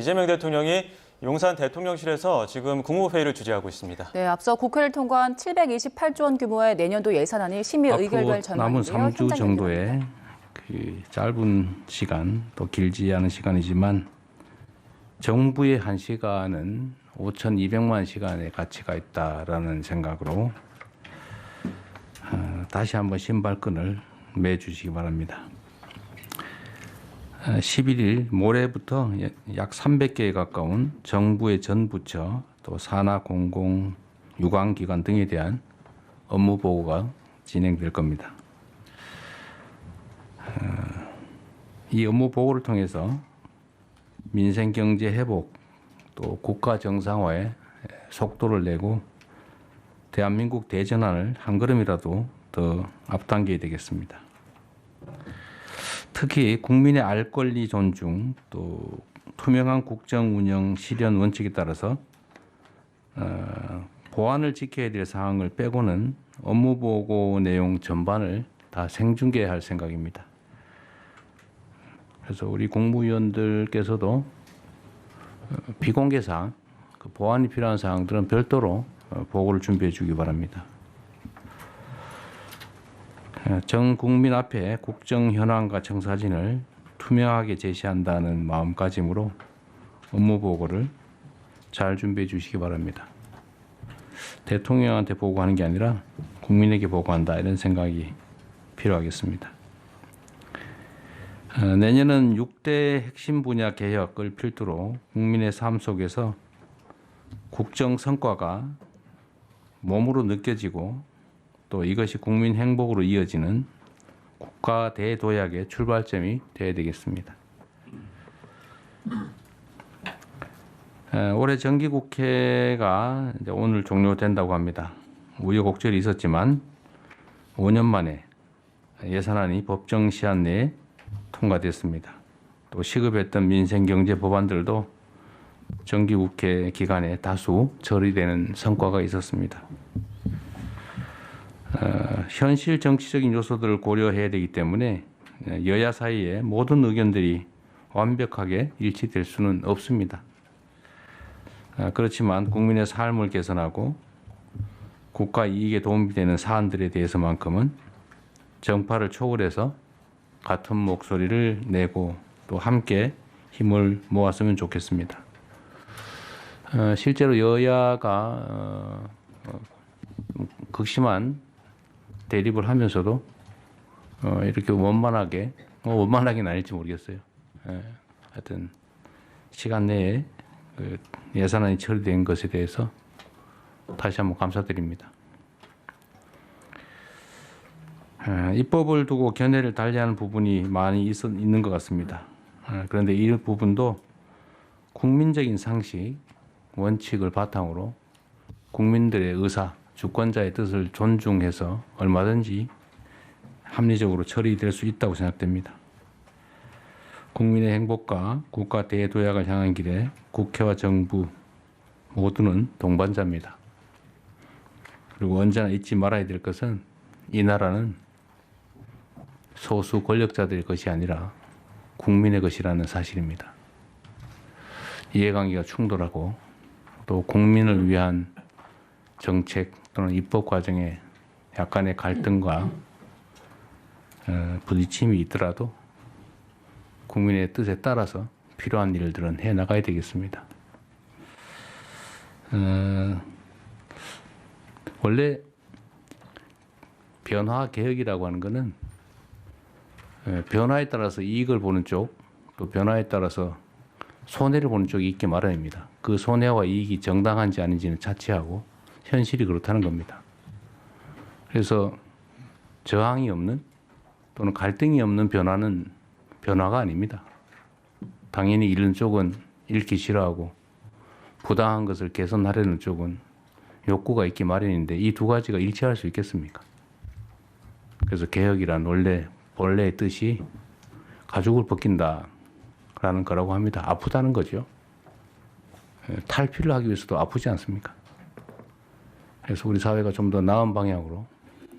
이재명 대통령이 용산 대통령실에서 지금 국무회의를 주재하고 있습니다. 네, 앞서 국회를 통과한 728조 원 규모의 내년도 예산안이 심의 의결될 전망인데요. 남은 3주 정도의 그 짧은 시간, 또 길지 않은 시간이지만 정부의 1시간은 5,200만 시간의 가치가 있다라는 생각으로 다시 한번 신발끈을 매주시기 바랍니다. 11일 모레부터 약 300개에 가까운 정부의 전 부처 또 산하 공공 유관기관 등에 대한 업무 보고가 진행될 겁니다. 이 업무 보고를 통해서 민생 경제 회복 또 국가 정상화에 속도를 내고 대한민국 대전환을 한 걸음이라도 더 앞당겨야 되겠습니다. 특히 국민의 알 권리 존중 또 투명한 국정 운영 실현 원칙에 따라서 보안을 지켜야 될 사항을 빼고는 업무 보고 내용 전반을 다 생중계할 생각입니다. 그래서 우리 국무위원들께서도 비공개 사항, 그 보안이 필요한 사항들은 별도로 보고를 준비해 주기 바랍니다. 전 국민 앞에 국정 현황과 청사진을 투명하게 제시한다는 마음가짐으로 업무 보고를 잘 준비해 주시기 바랍니다. 대통령한테 보고하는 게 아니라 국민에게 보고한다 이런 생각이 필요하겠습니다. 내년은 6대 핵심 분야 개혁을 필두로 국민의 삶 속에서 국정 성과가 몸으로 느껴지고 또 이것이 국민 행복으로 이어지는 국가 대도약의 출발점이 되어야 되겠습니다. 올해 정기국회가 이제 오늘 종료된다고 합니다. 우여곡절이 있었지만 5년 만에 예산안이 법정 시한 내에 통과됐습니다. 또 시급했던 민생경제 법안들도 정기국회 기간에 다수 처리되는 성과가 있었습니다. 현실 정치적인 요소들을 고려해야 되기 때문에 여야 사이에 모든 의견들이 완벽하게 일치될 수는 없습니다. 그렇지만 국민의 삶을 개선하고 국가 이익에 도움이 되는 사안들에 대해서만큼은 정파를 초월해서 같은 목소리를 내고 또 함께 힘을 모았으면 좋겠습니다. 실제로 여야가 극심한 대립을 하면서도 이렇게 원만하게는 아닐지 모르겠어요. 하여튼 시간 내에 그 예산안이 처리된 것에 대해서 다시 한번 감사드립니다. 입법을 두고 견해를 달리하는 부분이 많이 있는 것 같습니다. 그런데 이 부분도 국민적인 상식, 원칙을 바탕으로 국민들의 의사, 주권자의 뜻을 존중해서 얼마든지 합리적으로 처리될 수 있다고 생각됩니다. 국민의 행복과 국가 대도약을 향한 길에 국회와 정부 모두는 동반자입니다. 그리고 언제나 잊지 말아야 될 것은 이 나라는 소수 권력자들의 것이 아니라 국민의 것이라는 사실입니다. 이해관계가 충돌하고 또 국민을 위한 정책 또는 입법 과정에 약간의 갈등과 부딪힘이 있더라도 국민의 뜻에 따라서 필요한 일들은 해나가야 되겠습니다. 원래 변화 개혁이라고 하는 것은 변화에 따라서 이익을 보는 쪽, 또 변화에 따라서 손해를 보는 쪽이 있기 마련입니다. 그 손해와 이익이 정당한지 아닌지는 차치하고 현실이 그렇다는 겁니다. 그래서 저항이 없는 또는 갈등이 없는 변화는 변화가 아닙니다. 당연히 잃는 쪽은 잃기 싫어하고 부당한 것을 개선하려는 쪽은 욕구가 있기 마련인데 이 두 가지가 일치할 수 있겠습니까? 그래서 개혁이란 본래의 뜻이 가죽을 벗긴다라는 거라고 합니다. 아프다는 거죠. 탈피를 하기 위해서도 아프지 않습니까? 그래서 우리 사회가 좀 더 나은 방향으로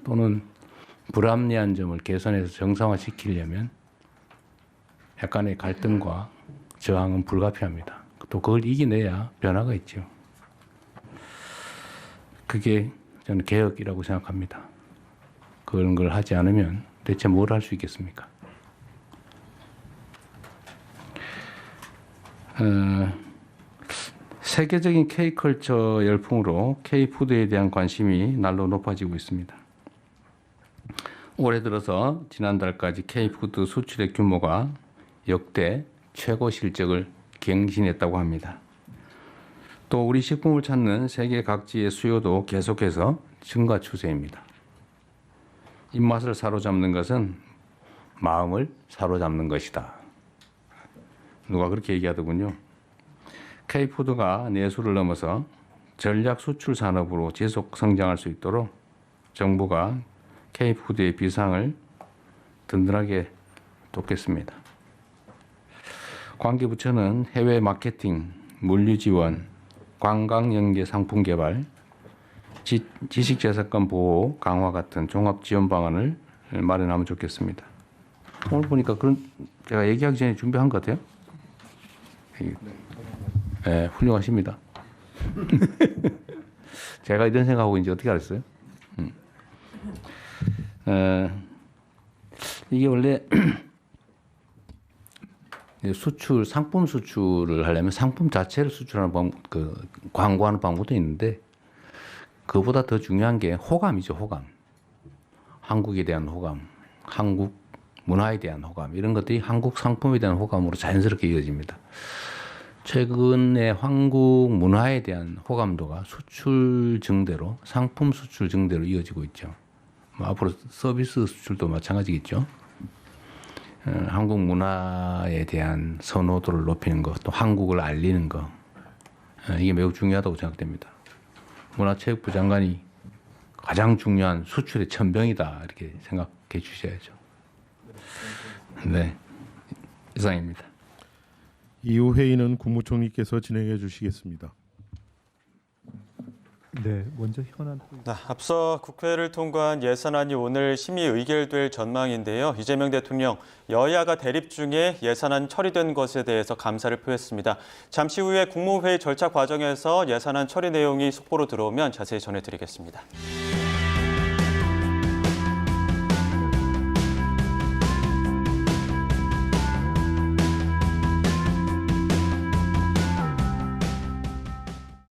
또는 불합리한 점을 개선해서 정상화시키려면 약간의 갈등과 저항은 불가피합니다. 또 그걸 이겨내야 변화가 있죠. 그게 저는 개혁이라고 생각합니다. 그런 걸 하지 않으면 대체 뭘 할 수 있겠습니까? 세계적인 K컬처 열풍으로 K푸드에 대한 관심이 날로 높아지고 있습니다. 올해 들어서 지난달까지 K푸드 수출의 규모가 역대 최고 실적을 갱신했다고 합니다. 또 우리 식품을 찾는 세계 각지의 수요도 계속해서 증가 추세입니다. 입맛을 사로잡는 것은 마음을 사로잡는 것이다. 누가 그렇게 얘기하더군요. K푸드가 내수를 넘어서 전략 수출 산업으로 지속 성장할 수 있도록 정부가 K푸드의 비상을 든든하게 돕겠습니다. 관계부처는 해외 마케팅, 물류 지원, 관광 연계 상품 개발, 지식재산권 보호 강화 같은 종합 지원 방안을 마련하면 좋겠습니다. 오늘 보니까 그런 제가 얘기하기 전에 준비한 것 같아요. 네, 훌륭하십니다. 제가 이런 생각하고 이제 어떻게 알았어요? 이게 원래 수출, 상품 수출을 하려면 상품 자체를 수출하는 광고하는 방법도 있는데 그보다 더 중요한 게 호감이죠, 호감. 한국에 대한 호감, 한국 문화에 대한 호감, 이런 것들이 한국 상품에 대한 호감으로 자연스럽게 이어집니다. 최근에 한국 문화에 대한 호감도가 수출 증대로, 상품 수출 증대로 이어지고 있죠. 앞으로 서비스 수출도 마찬가지겠죠. 한국 문화에 대한 선호도를 높이는 것, 또 한국을 알리는 것, 이게 매우 중요하다고 생각됩니다. 문화체육부 장관이 가장 중요한 수출의 천병이다 이렇게 생각해 주셔야죠. 네, 이상입니다. 이후 회의는 국무총리께서 진행해 주시겠습니다. 네, 먼저 현안. 앞서 국회를 통과한 예산안이 오늘 심의 의결될 전망인데요. 이재명 대통령, 여야가 대립 중에 예산안 처리된 것에 대해서 감사를 표했습니다. 잠시 후에 국무회의 절차 과정에서 예산안 처리 내용이 속보로 들어오면 자세히 전해드리겠습니다.